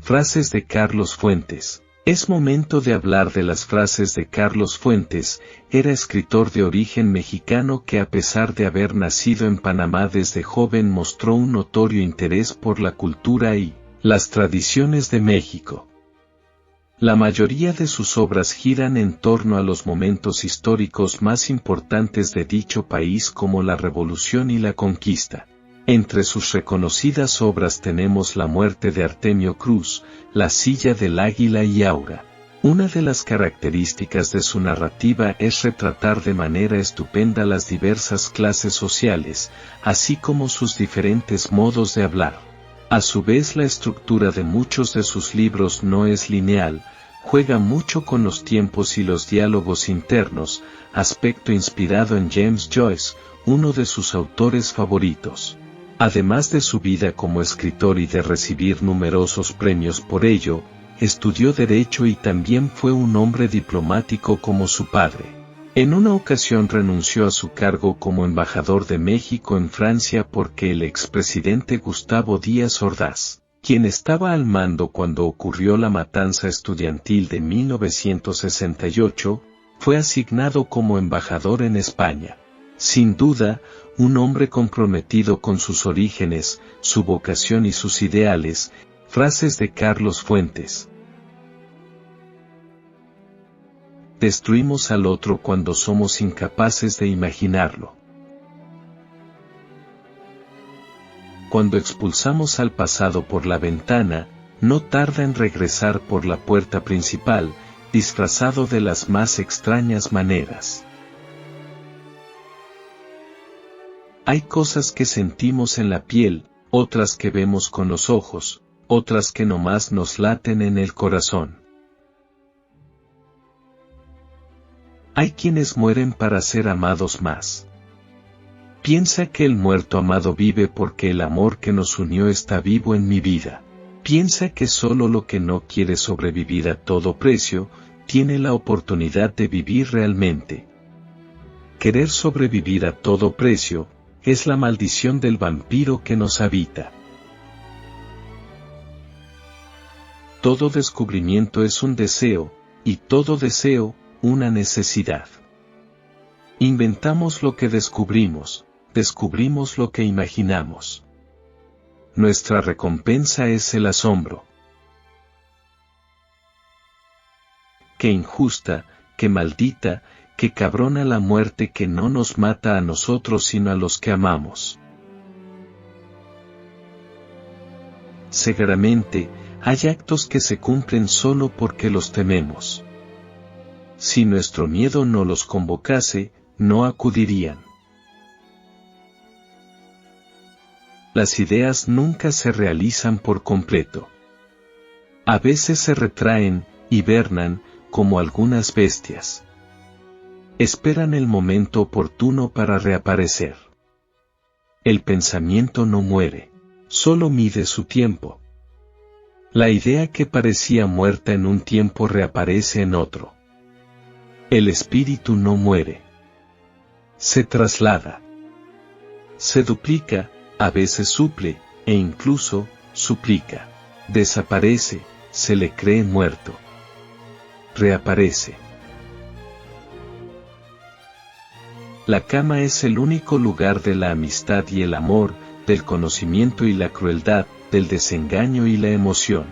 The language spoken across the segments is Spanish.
Frases de Carlos Fuentes. Es momento de hablar de las frases de Carlos Fuentes. Era escritor de origen mexicano que, a pesar de haber nacido en Panamá desde joven, mostró un notorio interés por la cultura y las tradiciones de México. La mayoría de sus obras giran en torno a los momentos históricos más importantes de dicho país, como la Revolución y la Conquista. Entre sus reconocidas obras tenemos La muerte de Artemio Cruz, La silla del águila y Aura. Una de las características de su narrativa es retratar de manera estupenda las diversas clases sociales, así como sus diferentes modos de hablar. A su vez, la estructura de muchos de sus libros no es lineal, juega mucho con los tiempos y los diálogos internos, aspecto inspirado en James Joyce, uno de sus autores favoritos. Además de su vida como escritor y de recibir numerosos premios por ello, estudió Derecho y también fue un hombre diplomático como su padre. En una ocasión renunció a su cargo como embajador de México en Francia porque el expresidente Gustavo Díaz Ordaz, quien estaba al mando cuando ocurrió la matanza estudiantil de 1968, fue asignado como embajador en España. Sin duda, un hombre comprometido con sus orígenes, su vocación y sus ideales. Frases de Carlos Fuentes. Destruimos al otro cuando somos incapaces de imaginarlo. Cuando expulsamos al pasado por la ventana, no tarda en regresar por la puerta principal, disfrazado de las más extrañas maneras. Hay cosas que sentimos en la piel, otras que vemos con los ojos, otras que nomás nos laten en el corazón. Hay quienes mueren para ser amados más. Piensa que el muerto amado vive porque el amor que nos unió está vivo en mi vida. Piensa que solo lo que no quiere sobrevivir a todo precio, tiene la oportunidad de vivir realmente. Querer sobrevivir a todo precio, es la maldición del vampiro que nos habita. Todo descubrimiento es un deseo, y todo deseo, una necesidad. Inventamos lo que descubrimos lo que imaginamos. Nuestra recompensa es el asombro. Qué injusta, qué maldita, qué cabrona la muerte que no nos mata a nosotros sino a los que amamos. Seguramente, hay actos que se cumplen solo porque los tememos. Si nuestro miedo no los convocase, no acudirían. Las ideas nunca se realizan por completo. A veces se retraen, hibernan, como algunas bestias. Esperan el momento oportuno para reaparecer. El pensamiento no muere, solo mide su tiempo. La idea que parecía muerta en un tiempo reaparece en otro. El espíritu no muere. Se traslada. Se duplica, a veces suple, e incluso, suplica. Desaparece, se le cree muerto. Reaparece. La cama es el único lugar de la amistad y el amor, del conocimiento y la crueldad, del desengaño y la emoción.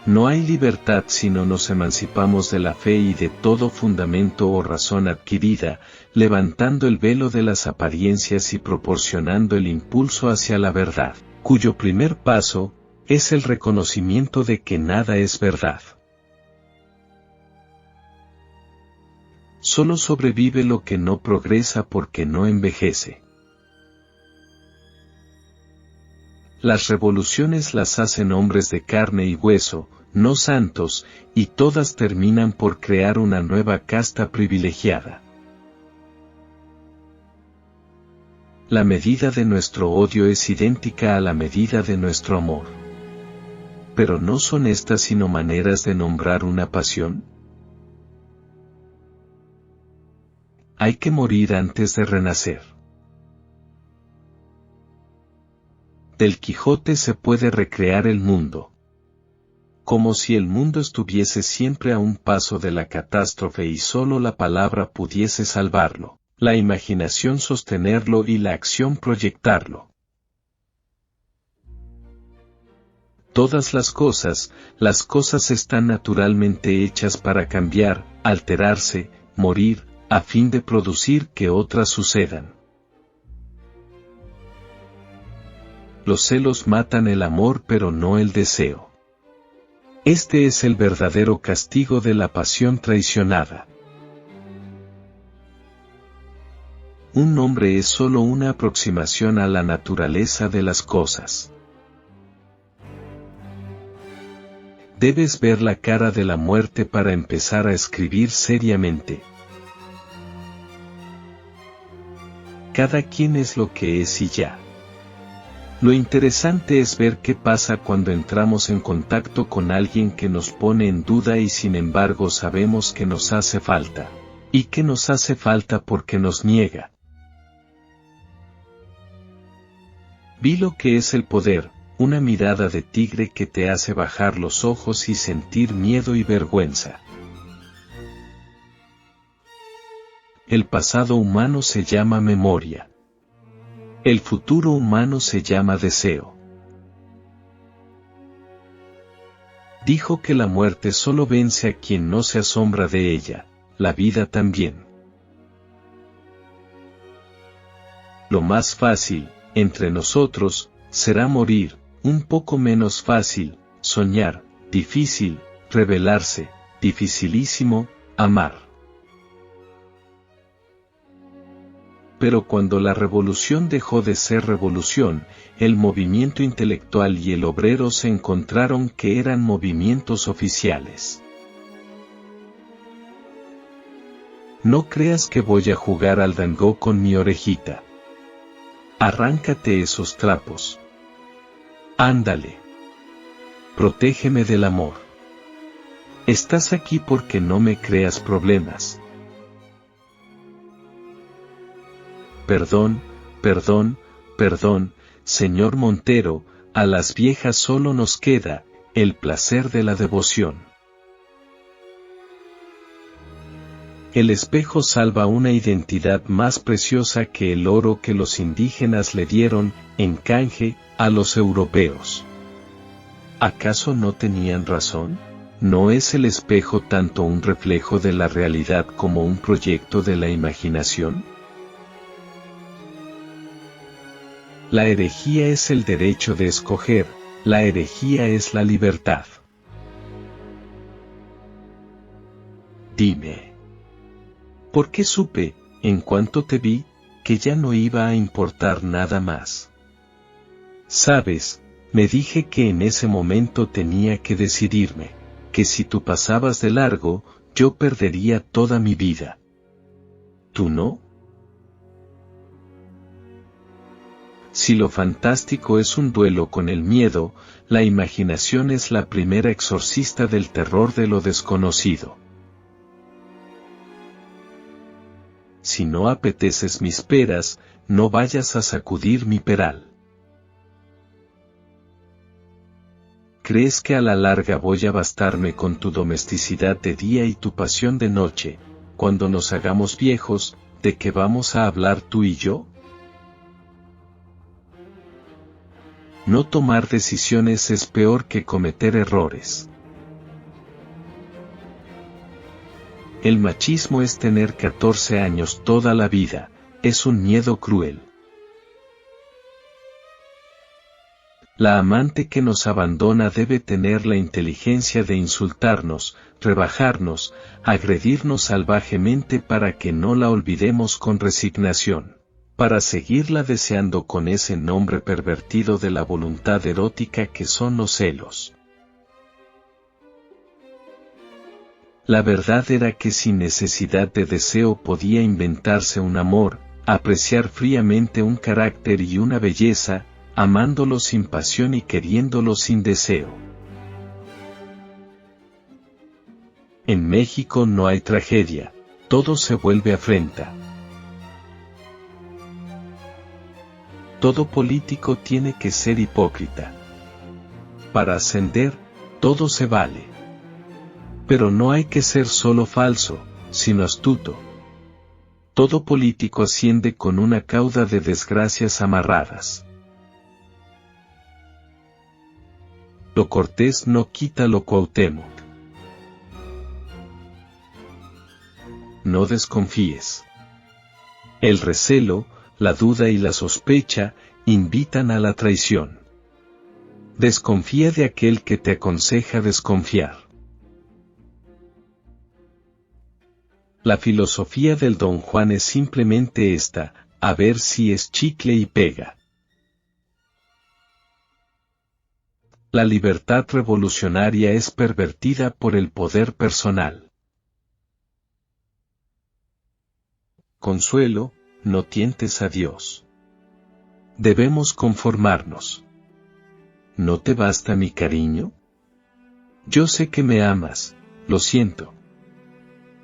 No hay libertad si no nos emancipamos de la fe y de todo fundamento o razón adquirida, levantando el velo de las apariencias y proporcionando el impulso hacia la verdad, cuyo primer paso es el reconocimiento de que nada es verdad. Solo sobrevive lo que no progresa porque no envejece. Las revoluciones las hacen hombres de carne y hueso, no santos, y todas terminan por crear una nueva casta privilegiada. La medida de nuestro odio es idéntica a la medida de nuestro amor. Pero ¿no son estas sino maneras de nombrar una pasión? Hay que morir antes de renacer. del Quijote se puede recrear el mundo. Como si el mundo estuviese siempre a un paso de la catástrofe y solo la palabra pudiese salvarlo, la imaginación sostenerlo y la acción proyectarlo. Todas las cosas están naturalmente hechas para cambiar, alterarse, morir, a fin de producir que otras sucedan. Los celos matan el amor pero no el deseo. Este es el verdadero castigo de la pasión traicionada. Un nombre es solo una aproximación a la naturaleza de las cosas. Debes ver la cara de la muerte para empezar a escribir seriamente. Cada quien es lo que es y ya. Lo interesante es ver qué pasa cuando entramos en contacto con alguien que nos pone en duda y sin embargo sabemos que nos hace falta. Y que nos hace falta porque nos niega. Vi lo que es el poder, una mirada de tigre que te hace bajar los ojos y sentir miedo y vergüenza. El pasado humano se llama memoria. El futuro humano se llama deseo. Dijo que la muerte solo vence a quien no se asombra de ella, la vida también. Lo más fácil, entre nosotros, será morir, un poco menos fácil, soñar, difícil, rebelarse, dificilísimo, amar. Pero cuando la revolución dejó de ser revolución, el movimiento intelectual y el obrero se encontraron que eran movimientos oficiales. No creas que voy a jugar al dangó con mi orejita. Arráncate esos trapos. Ándale. Protégeme del amor. Estás aquí porque no me creas problemas. Perdón, perdón, perdón, señor Montero, a las viejas solo nos queda el placer de la devoción. El espejo salva una identidad más preciosa que el oro que los indígenas le dieron, en canje, a los europeos. ¿Acaso no tenían razón? ¿No es el espejo tanto un reflejo de la realidad como un proyecto de la imaginación? La herejía es el derecho de escoger, la herejía es la libertad. Dime. ¿Por qué supe, en cuanto te vi, que ya no iba a importar nada más? Sabes, me dije que en ese momento tenía que decidirme, que si tú pasabas de largo, yo perdería toda mi vida. ¿Tú no? Si lo fantástico es un duelo con el miedo, la imaginación es la primera exorcista del terror de lo desconocido. Si no apeteces mis peras, no vayas a sacudir mi peral. ¿Crees que a la larga voy a bastarme con tu domesticidad de día y tu pasión de noche? Cuando nos hagamos viejos, ¿de qué vamos a hablar tú y yo? No tomar decisiones es peor que cometer errores. El machismo es tener 14 años toda la vida, es un miedo cruel. La amante que nos abandona debe tener la inteligencia de insultarnos, rebajarnos, agredirnos salvajemente para que no la olvidemos con resignación, para seguirla deseando con ese nombre pervertido de la voluntad erótica que son los celos. La verdad era que sin necesidad de deseo podía inventarse un amor, apreciar fríamente un carácter y una belleza, amándolo sin pasión y queriéndolo sin deseo. En México no hay tragedia, todo se vuelve afrenta. todo político tiene que ser hipócrita. Para ascender, todo se vale. Pero no hay que ser solo falso, sino astuto. Todo político asciende con una cauda de desgracias amarradas. Lo cortés no quita lo Cuauhtémoc. No desconfíes. El recelo, la duda y la sospecha invitan a la traición. Desconfía de aquel que te aconseja desconfiar. La filosofía del Don Juan es simplemente esta: a ver si es chicle y pega. La libertad revolucionaria es pervertida por el poder personal. Consuelo, no tientes a Dios. Debemos conformarnos. ¿No te basta mi cariño? Yo sé que me amas, lo siento.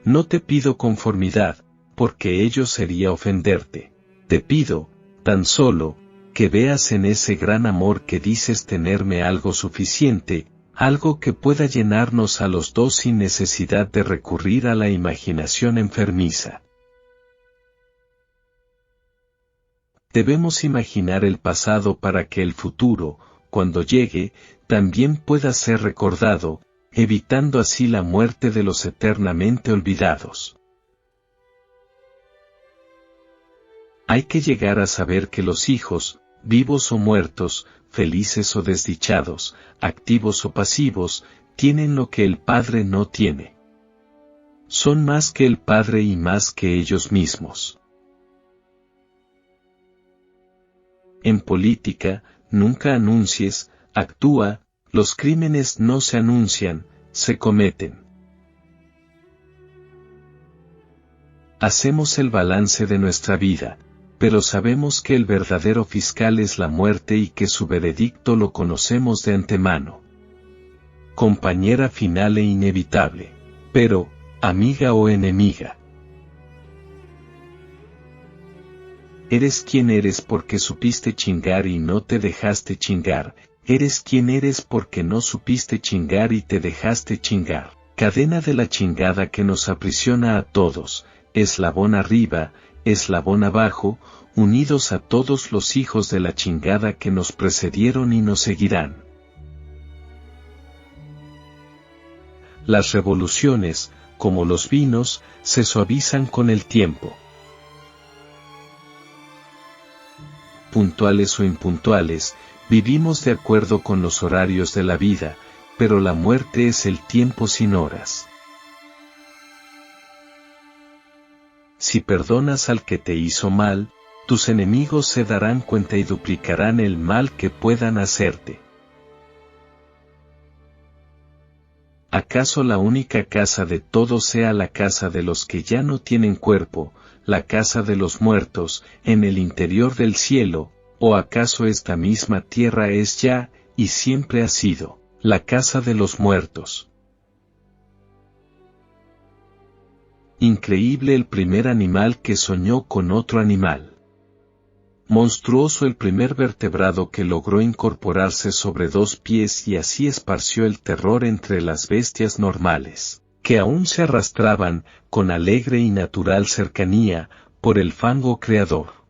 No te pido conformidad, porque ello sería ofenderte. Te pido, tan solo, que veas en ese gran amor que dices tenerme algo suficiente, algo que pueda llenarnos a los dos sin necesidad de recurrir a la imaginación enfermiza. Debemos imaginar el pasado para que el futuro, cuando llegue, también pueda ser recordado, evitando así la muerte de los eternamente olvidados. Hay que llegar a saber que los hijos, vivos o muertos, felices o desdichados, activos o pasivos, tienen lo que el padre no tiene. Son más que el padre y más que ellos mismos. En política, nunca anuncies, actúa. Los crímenes no se anuncian, se cometen. Hacemos el balance de nuestra vida, pero sabemos que el verdadero fiscal es la muerte y que su veredicto lo conocemos de antemano. Compañera final e inevitable, pero, amiga o enemiga. Eres quien eres porque supiste chingar y no te dejaste chingar. Eres quien eres porque no supiste chingar y te dejaste chingar. Cadena de la chingada que nos aprisiona a todos, eslabón arriba, eslabón abajo, unidos a todos los hijos de la chingada que nos precedieron y nos seguirán. Las revoluciones, como los vinos, se suavizan con el tiempo. Puntuales o impuntuales, vivimos de acuerdo con los horarios de la vida, pero la muerte es el tiempo sin horas. Si perdonas al que te hizo mal, tus enemigos se darán cuenta y duplicarán el mal que puedan hacerte. ¿Acaso la única casa de todos sea la casa de los que ya no tienen cuerpo, la casa de los muertos, en el interior del cielo? ¿O acaso esta misma tierra es ya, y siempre ha sido, la casa de los muertos? Increíble el primer animal que soñó con otro animal. Monstruoso el primer vertebrado que logró incorporarse sobre dos pies y así esparció el terror entre las bestias normales, que aún se arrastraban, con alegre y natural cercanía, por el fango creador.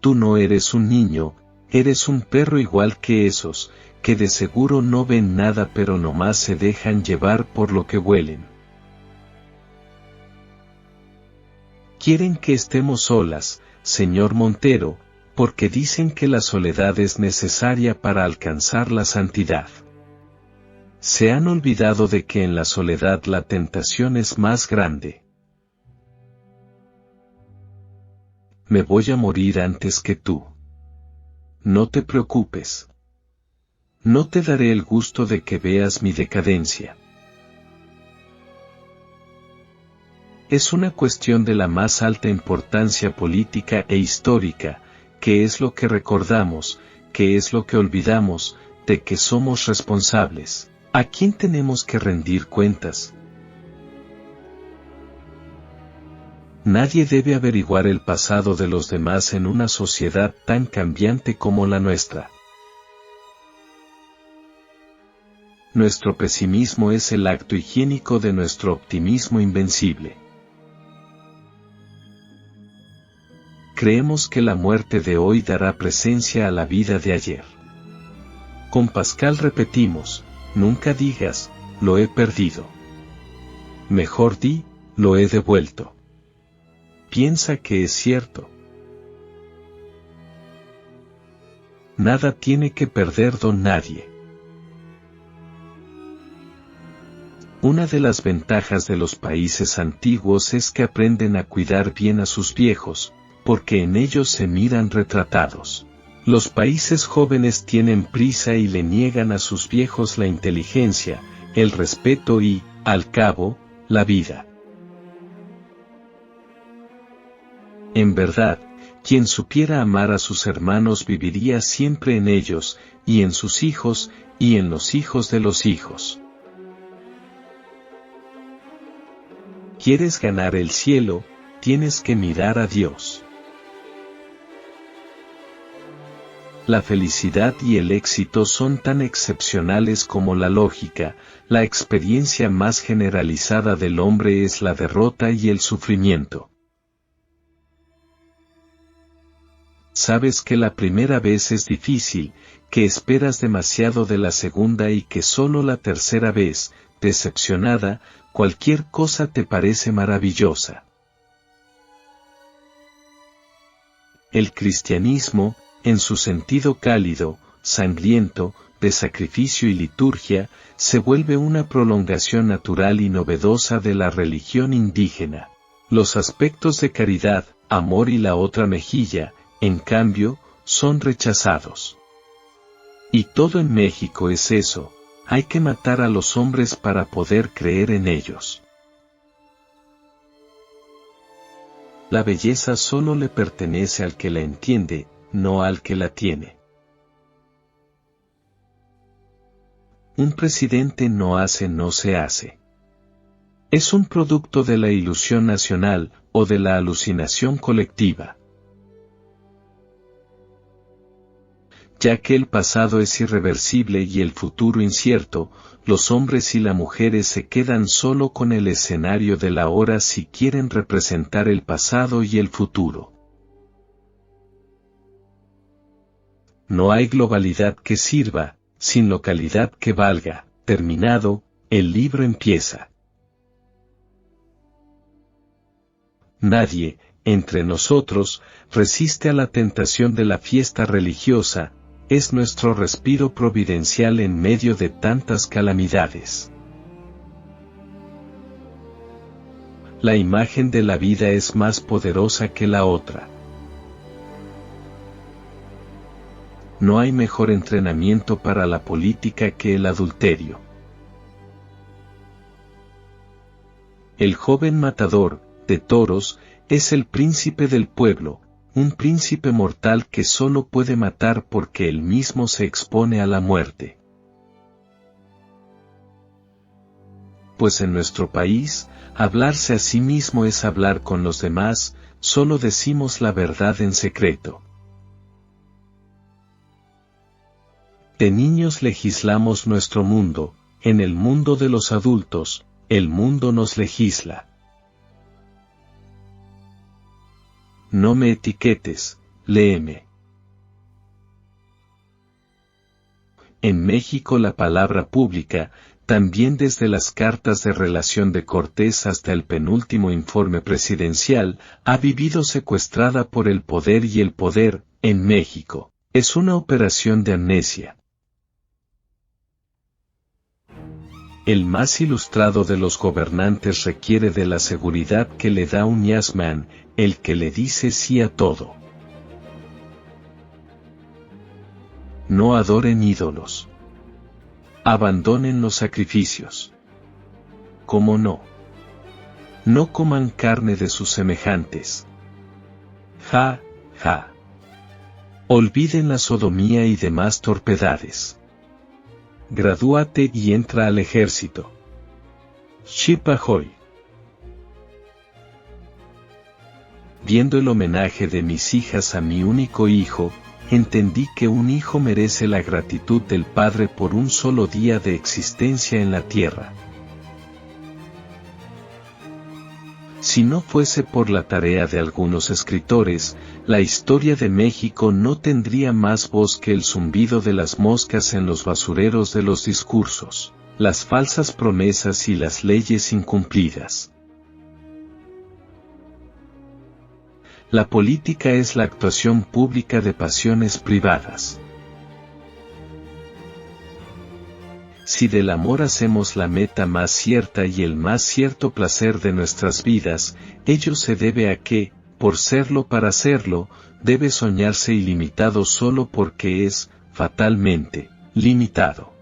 Tú no eres un niño, eres un perro igual que esos, que de seguro no ven nada pero nomás se dejan llevar por lo que huelen. Quieren que estemos solas, señor Montero, porque dicen que la soledad es necesaria para alcanzar la santidad. Se han olvidado de que en la soledad la tentación es más grande. Me voy a morir antes que tú. No te preocupes. No te daré el gusto de que veas mi decadencia. Es una cuestión de la más alta importancia política e histórica, qué es lo que recordamos, qué es lo que olvidamos, de qué somos responsables, a quién tenemos que rendir cuentas. Nadie debe averiguar el pasado de los demás en una sociedad tan cambiante como la nuestra. Nuestro pesimismo es el acto higiénico de nuestro optimismo invencible. Creemos que la muerte de hoy dará presencia a la vida de ayer. Con Pascal repetimos, nunca digas, lo he perdido. Mejor di, lo he devuelto. Piensa que es cierto. Nada tiene que perder don nadie. Una de las ventajas de los países antiguos es que aprenden a cuidar bien a sus viejos, porque en ellos se miran retratados. Los países jóvenes tienen prisa y le niegan a sus viejos la inteligencia, el respeto y, al cabo, la vida. En verdad, quien supiera amar a sus hermanos viviría siempre en ellos, y en sus hijos, y en los hijos de los hijos. ¿Quieres ganar el cielo? Tienes que mirar a Dios. La felicidad y el éxito son tan excepcionales como la lógica, la experiencia más generalizada del hombre es la derrota y el sufrimiento. Sabes que la primera vez es difícil, que esperas demasiado de la segunda y que solo la tercera vez, decepcionada, cualquier cosa te parece maravillosa. El cristianismo, en su sentido cálido, sangriento, de sacrificio y liturgia, se vuelve una prolongación natural y novedosa de la religión indígena. Los aspectos de caridad, amor y la otra mejilla, en cambio, son rechazados. Y todo en México es eso. Hay que matar a los hombres para poder creer en ellos. La belleza solo le pertenece al que la entiende, no al que la tiene. Un presidente no se hace. Es un producto de la ilusión nacional, o de la alucinación colectiva. Ya que el pasado es irreversible y el futuro incierto, los hombres y las mujeres se quedan solo con el escenario del ahora si quieren representar el pasado y el futuro. No hay globalidad que sirva, sin localidad que valga. Terminado, el libro empieza. Nadie, entre nosotros, resiste a la tentación de la fiesta religiosa, es nuestro respiro providencial en medio de tantas calamidades. La imagen de la vida es más poderosa que la otra. No hay mejor entrenamiento para la política que el adulterio. El joven matador, de toros, es el príncipe del pueblo, un príncipe mortal que solo puede matar porque él mismo se expone a la muerte. Pues en nuestro país, hablarse a sí mismo es hablar con los demás, solo decimos la verdad en secreto. De niños legislamos nuestro mundo, en el mundo de los adultos, el mundo nos legisla. No me etiquetes, léeme. En México la palabra pública, también desde las cartas de relación de Cortés hasta el penúltimo informe presidencial, ha vivido secuestrada por el poder y el poder, en México, es una operación de amnesia. El más ilustrado de los gobernantes requiere de la seguridad que le da un yes man, el que le dice sí a todo. No adoren ídolos. Abandonen los sacrificios. ¿Cómo no? No coman carne de sus semejantes. Ja, ja. Olviden la sodomía y demás torpedades. Gradúate y entra al ejército. Ship ahoy. viendo el homenaje de mis hijas a mi único hijo, entendí que un hijo merece la gratitud del padre por un solo día de existencia en la tierra. Si no fuese por la tarea de algunos escritores, la historia de México no tendría más voz que el zumbido de las moscas en los basureros de los discursos, las falsas promesas y las leyes incumplidas. La política es la actuación pública de pasiones privadas. Si del amor hacemos la meta más cierta y el más cierto placer de nuestras vidas, ello se debe a que, por serlo para serlo, debe soñarse ilimitado solo porque es, fatalmente, limitado.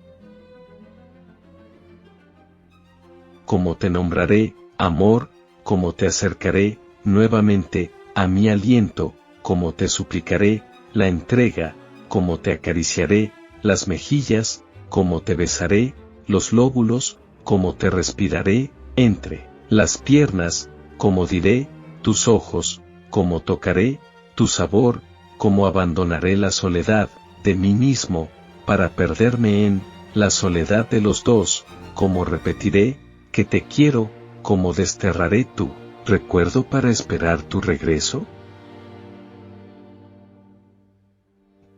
Como te nombraré, amor, como te acercaré, nuevamente, a mi aliento, como te suplicaré, la entrega, como te acariciaré, las mejillas, como te besaré, los lóbulos, como te respiraré, entre las piernas, como diré, tus ojos, como tocaré, tu sabor, como abandonaré la soledad, de mí mismo, para perderme en la soledad de los dos, como repetiré, que te quiero, como desterraré tu recuerdo para esperar tu regreso.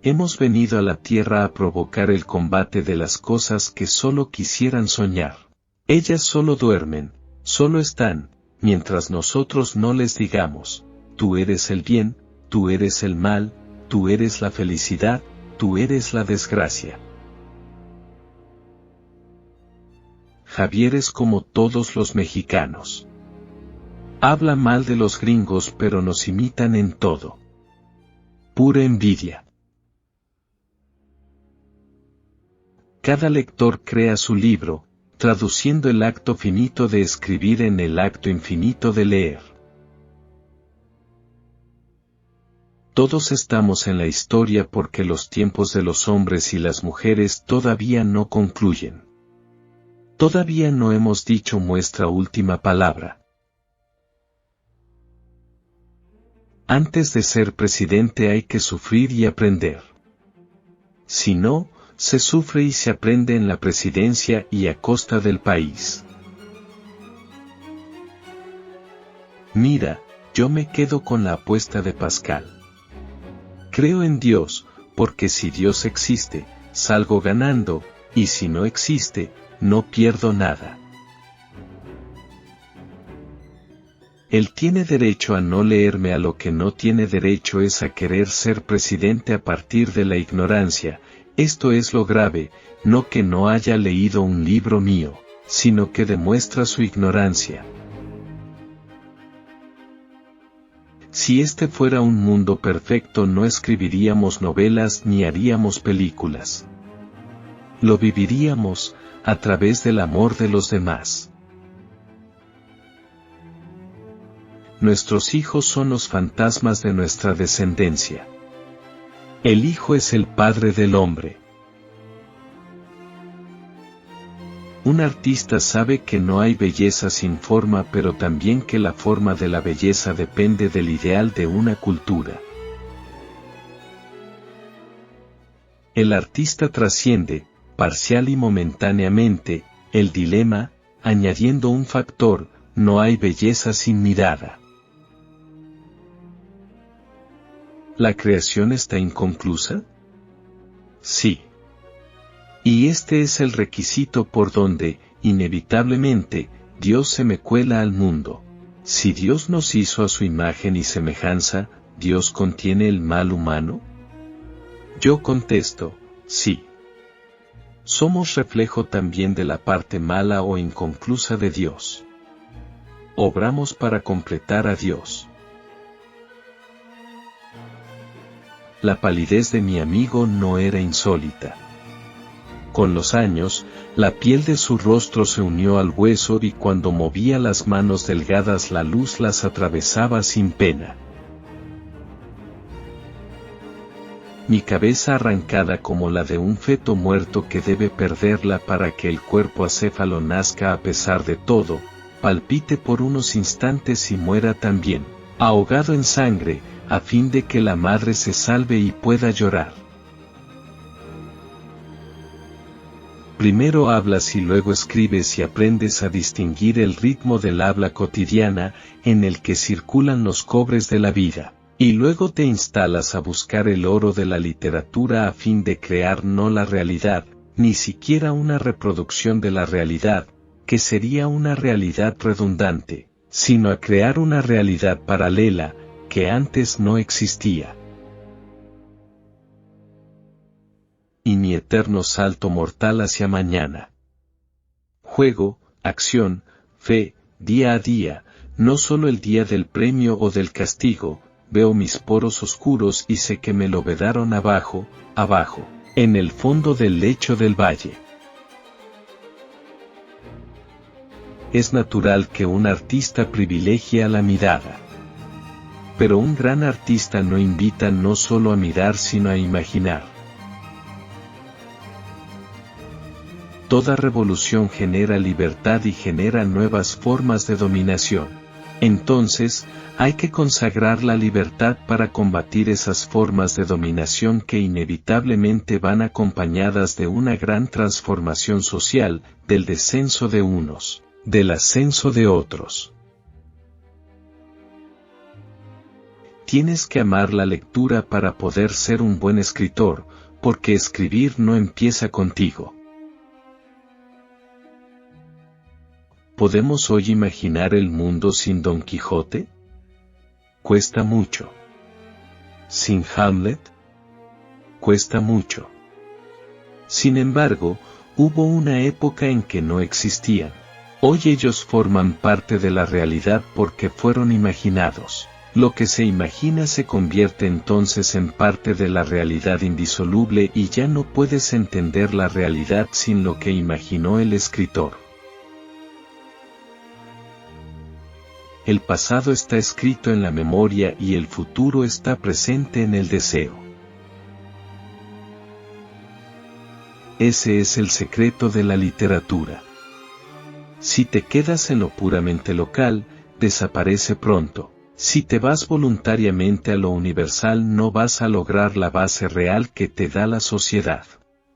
Hemos venido a la tierra a provocar el combate de las cosas que solo quisieran soñar. Ellas solo duermen, solo están, mientras nosotros no les digamos, tú eres el bien, tú eres el mal, tú eres la felicidad, tú eres la desgracia. Javier es como todos los mexicanos. Habla mal de los gringos pero nos imitan en todo. Pura envidia. Cada lector crea su libro, traduciendo el acto finito de escribir en el acto infinito de leer. Todos estamos en la historia porque los tiempos de los hombres y las mujeres todavía no concluyen. Todavía no hemos dicho nuestra última palabra. Antes de ser presidente hay que sufrir y aprender. Si no, se sufre y se aprende en la presidencia y a costa del país. Mira, yo me quedo con la apuesta de Pascal. Creo en Dios, porque si Dios existe, salgo ganando, y si no existe, no pierdo nada. Él tiene derecho a no leerme, a lo que no tiene derecho es a querer ser presidente a partir de la ignorancia. Esto es lo grave, no que no haya leído un libro mío, sino que demuestra su ignorancia. Si este fuera un mundo perfecto no escribiríamos novelas ni haríamos películas. Lo viviríamos, a través del amor de los demás. Nuestros hijos son los fantasmas de nuestra descendencia. El Hijo es el Padre del hombre. Un artista sabe que no hay belleza sin forma, pero también que la forma de la belleza depende del ideal de una cultura. El artista trasciende, parcial y momentáneamente, el dilema, añadiendo un factor, no hay belleza sin mirada. ¿La creación está inconclusa? Sí. Y este es el requisito por donde, inevitablemente, Dios se me cuela al mundo. Si Dios nos hizo a su imagen y semejanza, ¿Dios contiene el mal humano? Yo contesto, sí. Somos reflejo también de la parte mala o inconclusa de Dios. Obramos para completar a Dios. La palidez de mi amigo no era insólita. Con los años, la piel de su rostro se unió al hueso y cuando movía las manos delgadas la luz las atravesaba sin pena. Mi cabeza arrancada como la de un feto muerto que debe perderla para que el cuerpo acéfalo nazca a pesar de todo, palpite por unos instantes y muera también, ahogado en sangre, a fin de que la madre se salve y pueda llorar. Primero hablas y luego escribes y aprendes a distinguir el ritmo del habla cotidiana, en el que circulan los cobres de la vida, y luego te instalas a buscar el oro de la literatura a fin de crear no la realidad, ni siquiera una reproducción de la realidad, que sería una realidad redundante, sino a crear una realidad paralela, que antes no existía. Y mi eterno salto mortal hacia mañana. Juego, acción, fe, día a día, no solo el día del premio o del castigo, veo mis poros oscuros y sé que me lo vedaron abajo, abajo, en el fondo del lecho del valle. Es natural que un artista privilegie a la mirada. Pero un gran artista no invita no solo a mirar sino a imaginar. Toda revolución genera libertad y genera nuevas formas de dominación. Entonces, hay que consagrar la libertad para combatir esas formas de dominación que inevitablemente van acompañadas de una gran transformación social, del descenso de unos, del ascenso de otros. Tienes que amar la lectura para poder ser un buen escritor, porque escribir no empieza contigo. ¿Podemos hoy imaginar el mundo sin Don Quijote? Cuesta mucho. ¿Sin Hamlet? Cuesta mucho. Sin embargo, hubo una época en que no existían. Hoy ellos forman parte de la realidad porque fueron imaginados. Lo que se imagina se convierte entonces en parte de la realidad indisoluble y ya no puedes entender la realidad sin lo que imaginó el escritor. El pasado está escrito en la memoria y el futuro está presente en el deseo. Ese es el secreto de la literatura. Si te quedas en lo puramente local, desaparece pronto. Si te vas voluntariamente a lo universal no vas a lograr la base real que te da la sociedad.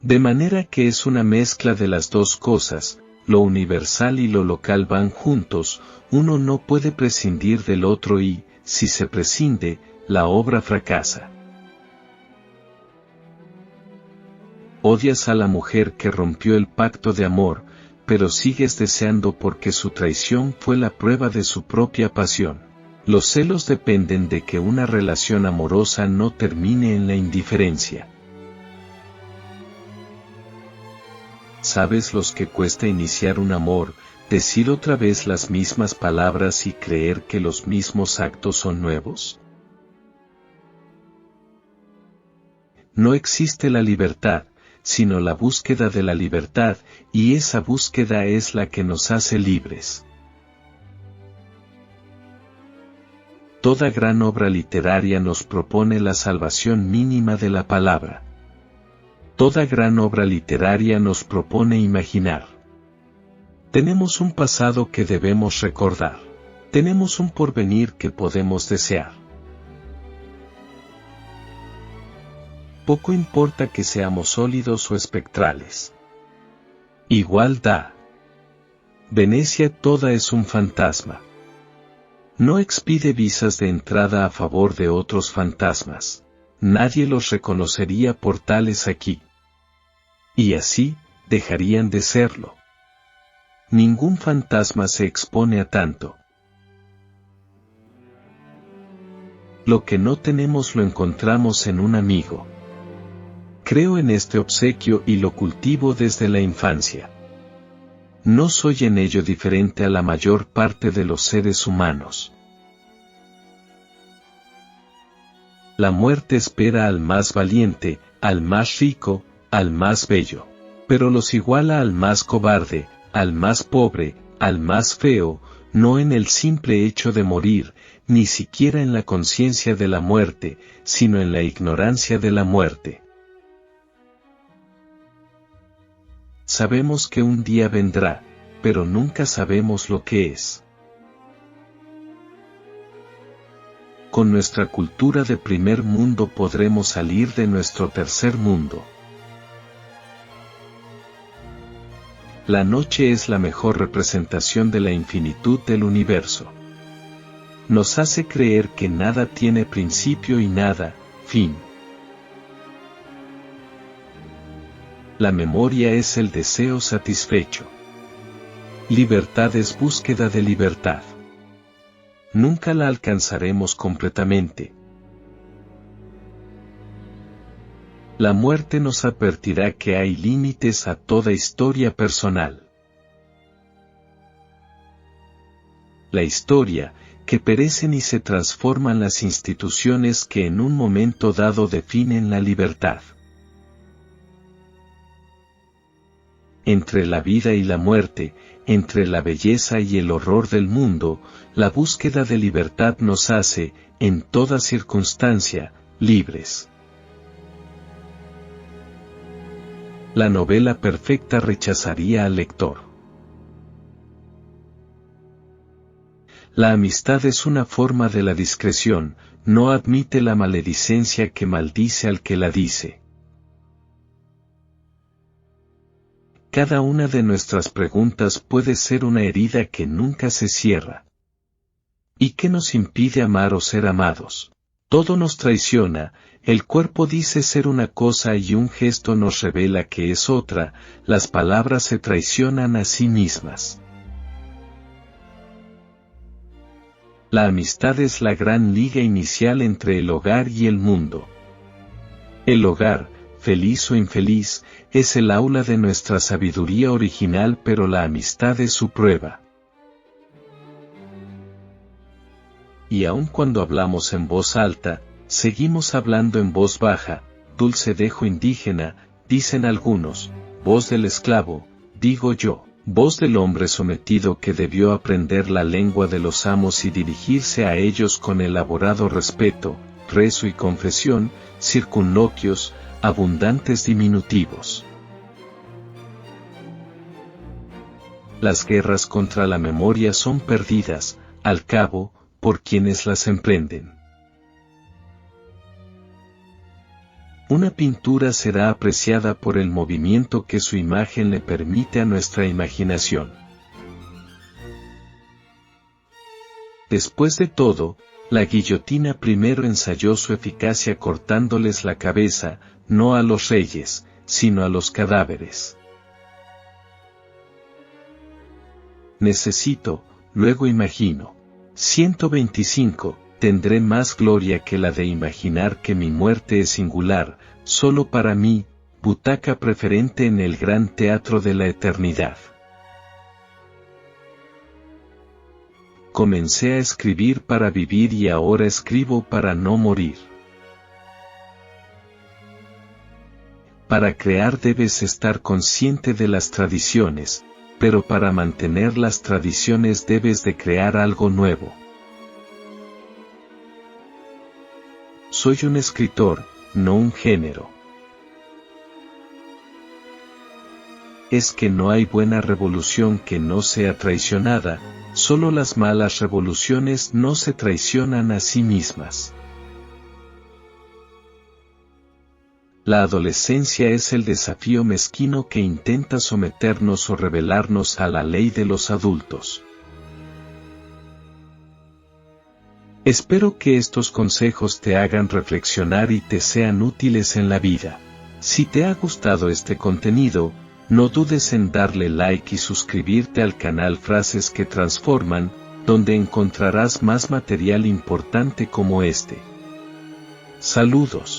De manera que es una mezcla de las dos cosas. Lo universal y lo local van juntos, uno no puede prescindir del otro y, si se prescinde, la obra fracasa. Odias a la mujer que rompió el pacto de amor, pero sigues deseando porque su traición fue la prueba de su propia pasión. Los celos dependen de que una relación amorosa no termine en la indiferencia. ¿Sabes los que cuesta iniciar un amor, decir otra vez las mismas palabras y creer que los mismos actos son nuevos? No existe la libertad, sino la búsqueda de la libertad, y esa búsqueda es la que nos hace libres. Toda gran obra literaria nos propone la salvación mínima de la palabra. Toda gran obra literaria nos propone imaginar. Tenemos un pasado que debemos recordar. Tenemos un porvenir que podemos desear. Poco importa que seamos sólidos o espectrales. Igual da. Venecia toda es un fantasma. No expide visas de entrada a favor de otros fantasmas. Nadie los reconocería por tales aquí. Y así, dejarían de serlo. Ningún fantasma se expone a tanto. Lo que no tenemos lo encontramos en un amigo. Creo en este obsequio y lo cultivo desde la infancia. No soy en ello diferente a la mayor parte de los seres humanos. La muerte espera al más valiente, al más rico, al más bello, pero los iguala al más cobarde, al más pobre, al más feo, no en el simple hecho de morir, ni siquiera en la conciencia de la muerte, sino en la ignorancia de la muerte. Sabemos que un día vendrá, pero nunca sabemos lo que es. con nuestra cultura de primer mundo podremos salir de nuestro tercer mundo. La noche es la mejor representación de la infinitud del universo. Nos hace creer que nada tiene principio y nada, fin. La memoria es el deseo satisfecho. Libertad es búsqueda de libertad. Nunca la alcanzaremos completamente. La muerte nos advertirá que hay límites a toda historia personal. La historia, que perecen y se transforman las instituciones que en un momento dado definen la libertad. Entre la vida y la muerte, entre la belleza y el horror del mundo, la búsqueda de libertad nos hace, en toda circunstancia, libres. La novela perfecta rechazaría al lector. La amistad es una forma de la discreción, no admite la maledicencia que maldice al que la dice. Cada una de nuestras preguntas puede ser una herida que nunca se cierra. ¿Y qué nos impide amar o ser amados? Todo nos traiciona, el cuerpo dice ser una cosa y un gesto nos revela que es otra, las palabras se traicionan a sí mismas. La amistad es la gran liga inicial entre el hogar y el mundo. El hogar, feliz o infeliz, es el aula de nuestra sabiduría original, pero la amistad es su prueba. Y aun cuando hablamos en voz alta, seguimos hablando en voz baja, dulce dejo indígena, dicen algunos, voz del esclavo, digo yo. Voz del hombre sometido que debió aprender la lengua de los amos y dirigirse a ellos con elaborado respeto, rezo y confesión, circunloquios, abundantes diminutivos. Las guerras contra la memoria son perdidas, al cabo, por quienes las emprenden. Una pintura será apreciada por el movimiento que su imagen le permite a nuestra imaginación. Después de todo, la guillotina primero ensayó su eficacia cortándoles la cabeza, no a los reyes, sino a los cadáveres. Necesito, luego imagino. 125. Tendré más gloria que la de imaginar que mi muerte es singular, solo para mí, butaca preferente en el gran teatro de la eternidad. Comencé a escribir para vivir y ahora escribo para no morir. Para crear debes estar consciente de las tradiciones, pero para mantener las tradiciones debes de crear algo nuevo. Soy un escritor, no un género. Es que no hay buena revolución que no sea traicionada, solo las malas revoluciones no se traicionan a sí mismas. La adolescencia es el desafío mezquino que intenta someternos o rebelarnos a la ley de los adultos. Espero que estos consejos te hagan reflexionar y te sean útiles en la vida. Si te ha gustado este contenido, no dudes en darle like y suscribirte al canal Frases que Transforman, donde encontrarás más material importante como este. Saludos.